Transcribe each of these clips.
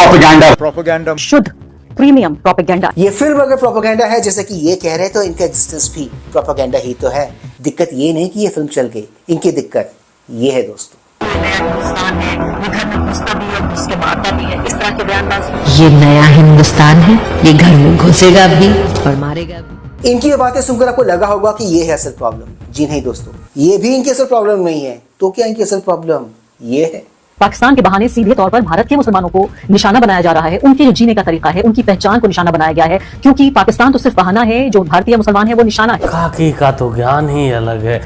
Propaganda, propaganda, शुद्ध premium propaganda. ये film अगर प्रोपेगेंडा है जैसे कि ये कह रहे हैं तो इनका एग्जिस्टेंस भी प्रोपेगेंडा ही तो है। दिक्कत ये नहीं कि ये फिल्म चल गई, इनकी दिक्कत ये है दोस्तों। ये नया हिंदुस्तान है, ये घर में घुसेगा भी और मारेगा भी। इनकी ये बातें सुनकर आपको लगा होगा कि ये है असल प्रॉब्लम। जी नहीं दोस्तों, ये भी इनकी असल प्रॉब्लम नहीं है। तो क्या इनकी असल प्रॉब्लम ये है? पाकिस्तान के बहाने सीधे तौर पर भारत के मुसलमानों को निशाना बनाया जा रहा है। उनके जो जीने का तरीका है, उनकी पहचान को निशाना बनाया गया है, क्योंकि पाकिस्तान तो सिर्फ बहाना है, जो भारतीय मुसलमान है वो निशाना है। खाकी का तो ज्ञान ही अलग है।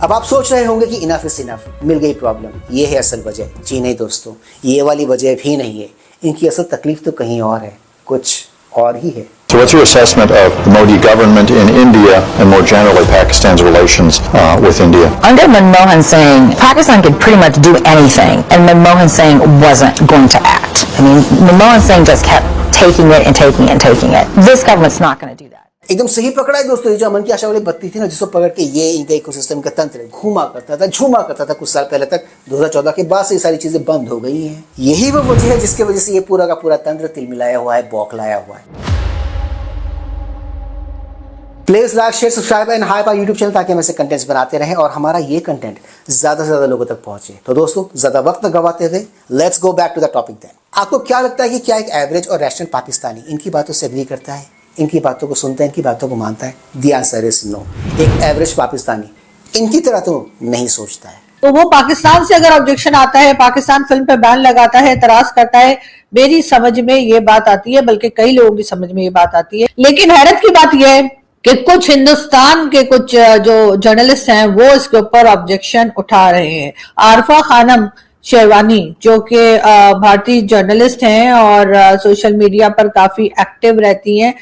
अब आप सोच रहे होंगे कि इनफ इज इनफ, मिल गई प्रॉब्लम, ये है असल वजह। जी नहीं दोस्तों, ये वाली वजह भी नहीं है। इनकी असल तकलीफ तो कहीं और है, कुछ और ही है। So what's your assessment of the Modi government in India and more generally Pakistan's relations with India? Under Manmohan Singh, Pakistan could pretty much do anything, and Manmohan Singh wasn't going to act. I mean, Manmohan Singh just kept taking it and taking it and taking it. This government's not going to do that. एकदम सही पकड़ा है दोस्तों। ये जो अमन की आशा वाली बत्ती थी ना, जिसको पकड़ के ये इनका इकोसिस्टम का तंत्र घूमा करता था, झूमा करता था कुछ साल पहले तक। 2014 के बाद से ये सारी चीजें बंद हो गई हैं। यही वो वजह है जिसकी वजह से ये पूरा का पूरा तंत्र तिलमिलाया हुआ है, बौखलाया हुआ है। Please like, share, subscribe and hype our YouTube channel, ताकि हम ऐसे कंटेंट्स बनाते रहें और हमारा ये कंटेंट ज्यादा से ज्यादा लोगों तक पहुंचे। तो दोस्तों, ज्यादा वक्त न गवाते हुए let's go back to the topic then. आपको क्या लगता है कि क्या एक एवरेज और रैशनल पाकिस्तानी इनकी बातों से एग्री करता है, इनकी बातों को सुनता है, इनकी बातों को मानता है? The answer is no. एक एवरेज पाकिस्तानी इनकी तरह तो नहीं सोचता है। तो वो पाकिस्तान से अगर ऑब्जेक्शन आता है, पाकिस्तान फिल्म पे बैन लगाता है, एतराज करता है, मेरी समझ में ये बात आती है, बल्कि कई लोगों की समझ में ये बात आती है। लेकिन हैरत की बात यह है कि कुछ हिंदुस्तान के कुछ जो जर्नलिस्ट हैं वो इसके ऊपर ऑब्जेक्शन उठा रहे हैं। आरफा खानम शेरवानी, जो कि भारतीय जर्नलिस्ट हैं और सोशल मीडिया पर काफी एक्टिव रहती हैं,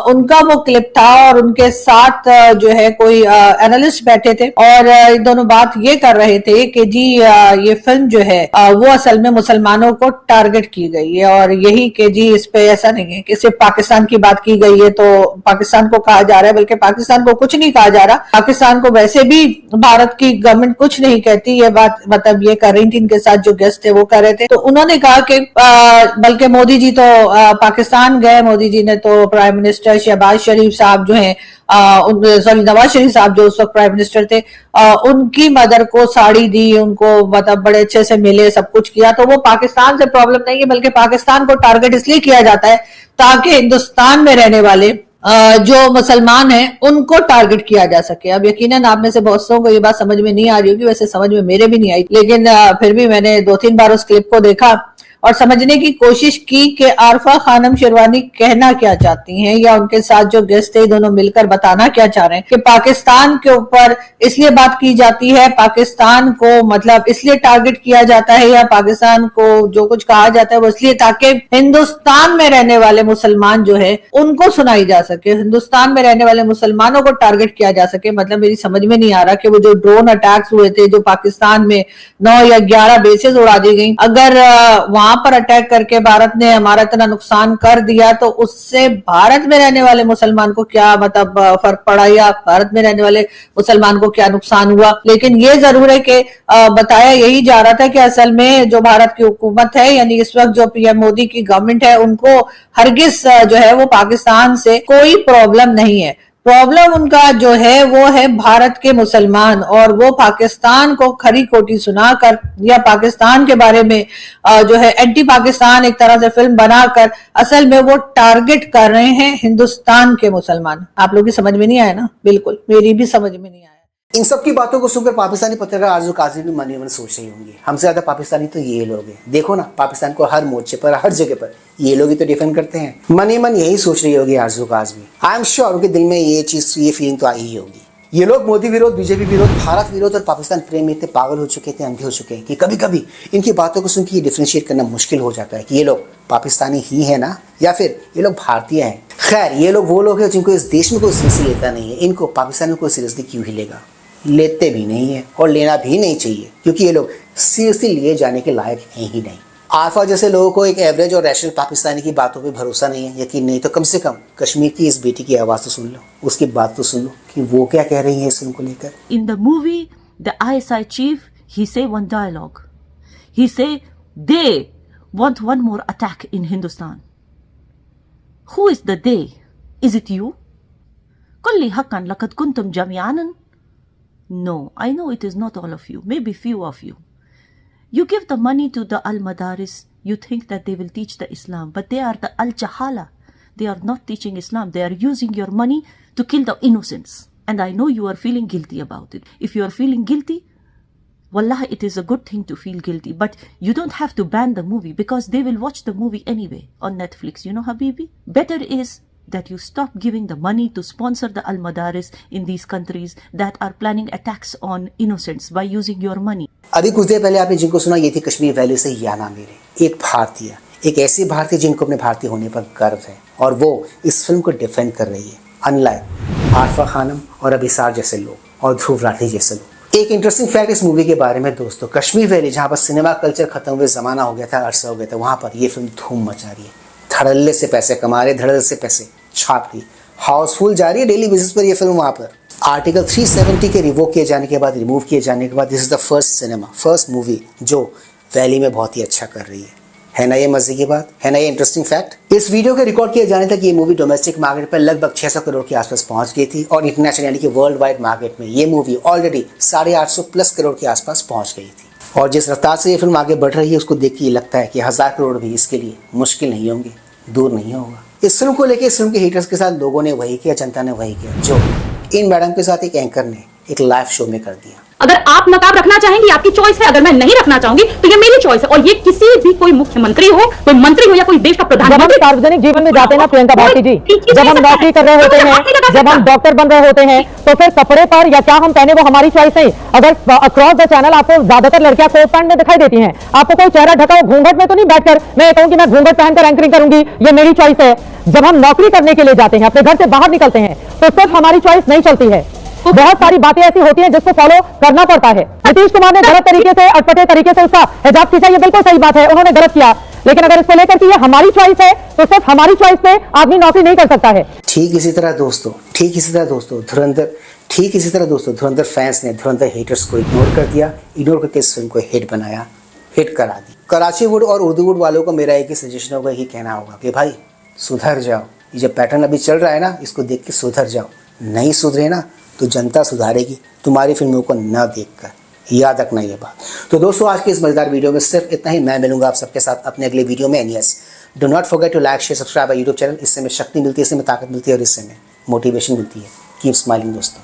उनका वो क्लिप था और उनके साथ जो है कोई एनालिस्ट बैठे थे और दोनों बात ये कर रहे थे कि जी ये फिल्म जो है वो असल में मुसलमानों को टारगेट की गई है और यही कि जी इस पे ऐसा नहीं है कि सिर्फ पाकिस्तान की बात की गई है तो पाकिस्तान को कहा जा रहा है, बल्कि पाकिस्तान को कुछ नहीं कहा जा रहा। पाकिस्तान को वैसे भी भारत की गवर्नमेंट कुछ नहीं कहती। ये बात मतलब ये कर रही थी, इनके साथ जो गेस्ट थे वो कर रहे थे। तो उन्होंने कहा कि बल्कि मोदी जी तो पाकिस्तान गए, मोदी जी ने तो प्राइम मिनिस्टर शहबाज शरीफ साहब जो हैं, सॉरी नवाज शरीफ साहब जो उस वक्त प्राइम मिनिस्टर थे, उनकी मदर को साड़ी दी, उनको मतलब बड़े अच्छे से मिले, सब कुछ किया। तो वो पाकिस्तान से प्रॉब्लम नहीं है, बल्कि पाकिस्तान को टारगेट इसलिए किया जाता है ताकि हिंदुस्तान में रहने वाले जो मुसलमान हैं उनको टारगेट किया जा सके। अब यकीनन आप में से बहुत सौ को ये बात समझ में नहीं आ रही होगी, वैसे समझ में मेरे भी नहीं आई, लेकिन फिर भी मैंने 2-3 बार उस क्लिप को देखा और समझने की कोशिश की कि आरफा खानम शेरवानी कहना क्या चाहती हैं, या उनके साथ जो गेस्ट थे दोनों मिलकर बताना क्या चाह रहे हैं कि पाकिस्तान के ऊपर इसलिए बात की जाती है, पाकिस्तान को मतलब इसलिए टारगेट किया जाता है, या पाकिस्तान को जो कुछ कहा जाता है वो इसलिए ताकि हिंदुस्तान में रहने वाले मुसलमान जो है उनको सुनाई जा सके, हिंदुस्तान में रहने वाले मुसलमानों को टारगेट किया जा सके। मतलब मेरी समझ में नहीं आ रहा कि वो जो ड्रोन अटैक्स हुए थे, जो पाकिस्तान में 9 या 11 बेसेस उड़ा दी गई, अगर वहां पर अटैक करके भारत ने हमारा इतना नुकसान कर दिया तो उससे भारत में रहने वाले मुसलमान को क्या मतलब फर्क पड़ा, या भारत में रहने वाले मुसलमान को क्या नुकसान हुआ। लेकिन ये जरूर है कि बताया यही जा रहा था कि असल में जो भारत की हुकूमत है, यानी इस वक्त जो पीएम मोदी की गवर्नमेंट है, उनको हरगिज जो है वो पाकिस्तान से कोई प्रॉब्लम नहीं है। प्रॉब्लम उनका जो है वो है भारत के मुसलमान, और वो पाकिस्तान को खरी खोटी सुनाकर या पाकिस्तान के बारे में जो है एंटी पाकिस्तान एक तरह से फिल्म बनाकर असल में वो टारगेट कर रहे हैं हिंदुस्तान के मुसलमान। आप लोगों की समझ में नहीं आया ना? बिल्कुल मेरी भी समझ में नहीं आया। इन सब की बातों को सुनकर पाकिस्तानी पत्रकार आरजू काजी भी मन ही मन सोच रही होंगी, हमसे ज्यादा पाकिस्तानी तो ये लोग हैं। देखो ना, पाकिस्तान को हर मोर्चे पर, हर जगह पर ये लोग ही तो डिफेंड करते हैं। मन ही मन यही सोच रही होगी आरजू काजी भी। आई एम श्योर उनके दिल में ये चीज, ये फीलिंग तो आई ही होगी। ये लोग मोदी विरोध, बीजेपी विरोध, भारत विरोध और पाकिस्तान प्रेम में इतने पागल हो चुके थे, अंधे हो चुके हैं कि कभी कभी इनकी बातों को सुन के ये डिफरेंशिएट करना मुश्किल हो जाता है कि ये लोग पाकिस्तानी ही है ना, या फिर ये लोग भारतीय हैं। खैर, ये लोग वो लोग हैं जिनको इस देश में कोई सीरियसली लेता नहीं है। इनको पाकिस्तान में कोई सीरियसली क्यों ही लेगा? लेते भी नहीं है और लेना भी नहीं चाहिए, क्योंकि ये लोग सीरियसली लिए जाने के लायक हैं ही नहीं। आरफा जैसे लोगों को एक एवरेज और रैशनल पाकिस्तानी की बातों पे भरोसा नहीं है, यकीन नहीं, तो कम से कम कश्मीर की इस बेटी की आवाज़ तो सुन लो, उसकी बात तो सुन लो कि वो क्या कह रही है इस फिल्म को लेकर। In the movie, the ISI chief he say one dialogue. He say they want one more attack in Hindustan. Who is the they? Is it you? Kulli haqqan laqad kuntum jami'anan. No, I know it is not all of you, maybe few of you. You give the money to the al-madaris, you think that they will teach the Islam, but they are the al-jahala. They are not teaching Islam. They are using your money to kill the innocents. And I know you are feeling guilty about it. If you are feeling guilty, wallah, it is a good thing to feel guilty. But you don't have to ban the movie because they will watch the movie anyway on Netflix. You know, Habibi? Better is that you stop giving the money to sponsor the al-madaris in these countries that are planning attacks on innocents by using your money. अभी कुछ देर पहले आपने जिनको सुना ये थी Kashmir valley से याना मीरे, एक भारतीय, एक ऐसी भारतीय जिनको अपने भारतीय होने पर गर्व है और वो इस फिल्म को डिफेंड कर रही है, अनलाइक आरफा खानम और अभिसार जैसे लोग और ध्रुव राठी जैसे लोग। एक इंटरेस्टिंग फैक्ट इस मूवी के बारे में दोस्तों, कश्मीर वैली जहाँ पर सिनेमा कल्चर खत्म हुए जमाना हो गया था, अरसा हो गया था, वहाँ पर ये फिल्म धूम मचा रही है, धड़ल्ले से पैसे कमा रहे, धड़ल्ले से पैसे छाप रही, हाउसफुल जा रही है डेली बेसिस पर ये फिल्म। वहाँ पर आर्टिकल 370 के रिवोक किए जाने के बाद, रिमूव किए जाने के बाद, this is the first movie जो वैली में बहुत ही अच्छा कर रही है ना ये मजे की बात, है ना ये इंटरेस्टिंग फैक्ट। इस वीडियो के रिकॉर्ड किए जाने तक ये मूवी डोमेस्टिक मार्केट पर लगभग 600 करोड़ के आसपास पहुंच गई थी और इंटरनेशनल यानी कि वर्ल्ड वाइड मार्केट में ये मूवी ऑलरेडी 850 प्लस करोड़ के आसपास पहुंच गई थी। और जिस रफ्तार से ये फिल्म आगे बढ़ रही है उसको देख के ये लगता है कि 1000 करोड़ भी इसके लिए मुश्किल नहीं होंगे, दूर नहीं होगा। इस फिल्म को लेकर इस फिल्म के हेटर्स के साथ लोगों ने वही किया, जनता ने वही किया जो इन मैडम के साथ एक एंकर ने एक लाइव शो में कर दिया। अगर आप नकाब रखना चाहेंगी आपकी चॉइस है, अगर मैं नहीं रखना चाहूंगी तो ये मेरी चॉइस है। और ये किसी भी कोई मुख्यमंत्री हो, कोई मंत्री हो या कोई देश का प्रधानमंत्री, जब हम सार्वजनिक जीवन में जाते हैं ना प्रियंका भारती जी, जब हम नौकरी कर रहे होते हैं, जब हम डॉक्टर बन रहे होते हैं, तो फिर कपड़े पर या क्या हम पहने वो हमारी चॉइस नहीं। अगर अक्रॉस द चैनल आपको ज्यादातर लड़कियां कोट पैंट में दिखाई देती हैं, आपको कोई चेहरा ढका हो घूंघट में तो नहीं बैठकर मैं कहूँ कि मैं घूंघट पहनकर एंकरिंग करूंगी, ये मेरी चॉइस है। जब हम नौकरी करने के लिए जाते हैं, अपने घर से बाहर निकलते हैं, तो सिर्फ हमारी चॉइस नहीं चलती है, बहुत सारी बातें ऐसी होती हैं जिसको फॉलो करना पड़ता है। नीतीश कुमार ने गलत तरीके से, अटपटे तरीके से उसका हिजाब खींचा, ये बिल्कुल सही बात है, उन्होंने गलत किया। लेकिन अगर इसको लेकर कि ये हमारी चॉइस है तो सिर्फ हमारी चॉइस पे आदमी नौकरी नहीं कर सकता है। ठीक इसी तरह दोस्तों धुरंधर फैंस ने धुरंधर हेटर्स को इग्नोर कर दिया, इग्नोर करके इस फिल्म को हिट बनाया, हिट करा दी। कराची वुड और उर्दू वुड वालों को मेरा एक ही सजेशन होगा, ये कहना होगा कि भाई सुधर जाओ, ये जो पैटर्न अभी चल रहा है ना इसको देख के सुधर जाओ। नहीं सुधरे ना तो जनता सुधारेगी तुम्हारी फिल्मों को न देखकर, याद रखना ये बात। तो दोस्तों आज के इस मजेदार वीडियो में सिर्फ इतना ही। मैं मिलूंगा आप सबके साथ अपने अगले वीडियो में। And yes, do not forget to like share subscribe YouTube channel. इससे में शक्ति मिलती है, इससे में ताकत मिलती है और इससे में मोटिवेशन मिलती है। कीप स्माइलिंग दोस्तों।